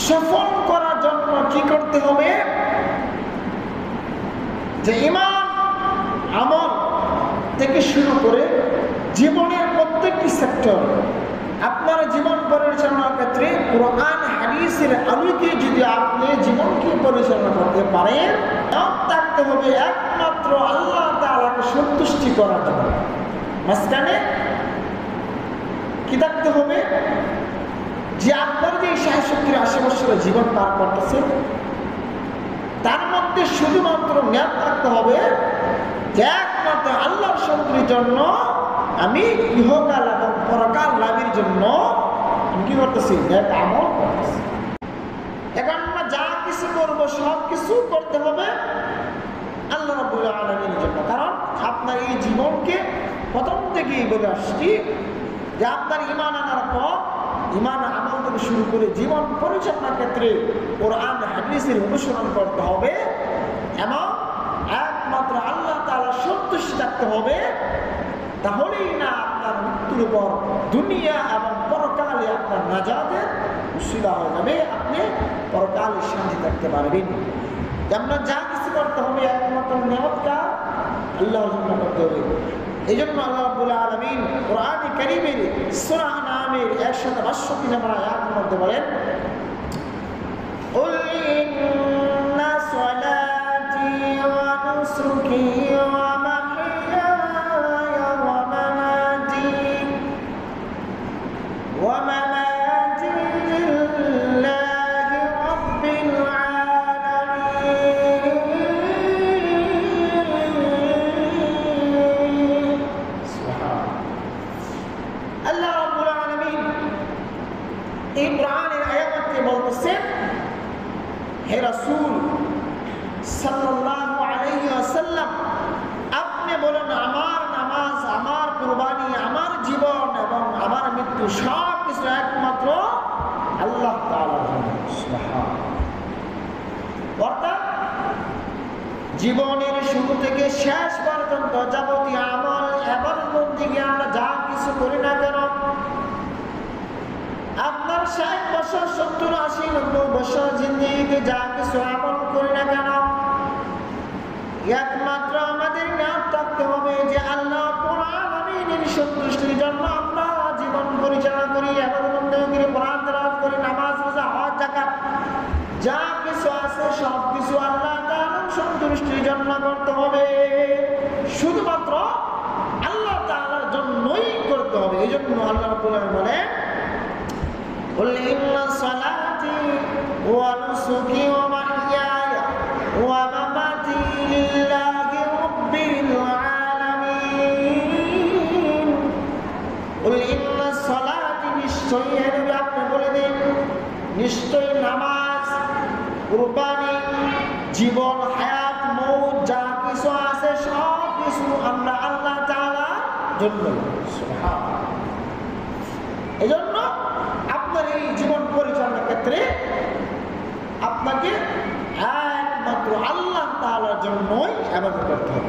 সফল করার জন্য কি করতে হবে? যে ঈমান আমল থেকে শুরু করে জীবনের প্রত্যেকটি সেক্টর, আপনার জীবন পরিচালনার ক্ষেত্রে কোরআন হাদিসের আলোকে যদি আপনি জীবনকে পরিচালনা করতে পারেন, থাকতে হবে একমাত্র আল্লাহ তাআলাকে সন্তুষ্টি করার জন্য। মাঝখানে কি থাকতে হবে? যে আপনার যে ৬০-৭০ বছরের জীবন পার করতেছে, তার মধ্যে শুধুমাত্র জ্ঞান থাকতে হবে যে একমাত্র আল্লাহর সন্তুষ্টির জন্য আমি ইহকাল এবং পরকাল লাভের জন্য কি করতেছি? নেক আমল করতেছি। এখন আমরা যা কিছু করবো সব কিছু করতে হবে আল্লাহ রাব্বুল আলামিনের জন্য। কারণ আপনার এই জীবনকে প্রথম থেকেই বলে আসছি যে আপনার ঈমান আনার পর ঈমান আমল থেকে শুরু করে জীবন পরিচালনার ক্ষেত্রে কোরআন হাদিসের অনুসরণ করতে হবে এবং একমাত্র আল্লাহ তাআলার সন্তুষ্টি থাকতে হবে। তাহলেই না আপনার মৃত্যুর পর দুনিয়া এবং পরকালে আপনার নাজাতের উসিলা হয়ে যাবে, আপনি পরকালে শান্তি থাকতে পারবেন। আমরা যা কিছু করতে হবে একমাত্র নেয়ামতটা আল্লাহর জন্য করতে হবে। এই জন্য আল্লাহ রাব্বুল আলামিন কোরআনে কারীমের সূরা আনআমের ১৬২ নম্বর আয়াতের মধ্যে বলেন, কুল ইন্না সলাতি ওয়া নুসুকি ওয়া মাহইয়ায়া ওয়া মামাতি লিল্লাহি রাব্বিল আলামিন। আল্লাহ রাব্বুল আলামিন এই কোরআনের আয়াতে বলতেছেন, হে রাসূল সাল্লাল্লাহু আলাইহি ওয়াসাল্লাম, আপনি বলেন আমার নামাজ, আমার কুরবানি, আমার জীবন এবং আমার মৃত্যু সব কিছু একমাত্র আল্লাহ তাআলার জন্য। সুবহানাল্লাহ। অর্থাৎ জীবনের শুরু থেকে শেষ পর্যন্ত যাবতীয় আমল ইবাদত থেকে আমরা যা কিছু করি না কেন, আপনার ৬০ বছর ৭০ ৮০ ৯০ বছর জিন্দেগিতে যা কিছু আমল করি না কেন, একমাত্র আমাদের জ্ঞান থাকতে হবে যে আল্লাহ রাব্বুল আলামিনের সন্তুষ্টির জন্য আমরা জীবন পরিচালনা করি, ইবাদত করি, কোরআন তেলাওয়াত করি, নামাজ রোজা হজ যাকাত যা কিছু আছে সব কিছু আল্লাহ তাআলার সন্তুষ্টির জন্য করতে হবে, শুধুমাত্র আল্লাহ তাআলার জন্যই করতে হবে। এই জন্য আল্লাহ রাব্বুল আলামিন বলেন, কুল ইন্না সলাতি ওয়া নুসুকি ওয়া মাহইয়ায়া ওয়া মামাতি লিল্লাহি রাব্বিল আলামিন। কুল ইন্না সলাতি, নিশ্চয়ই নবী আপনি বলে দিন, নিশ্চয়ই নামাজ, কুরবানি, জীবন, হায়াত, মউত যা কিছু আছে সব কিছু আমরা আল্লাহ তাআলার জন্য। সুবহানাল্লাহ। এজন্য আপনার এই জীবন পরিচালনার ক্ষেত্রে আপনাকে একমাত্র আল্লাহ তাআলার জন্যই ইবাদত করতে হবে।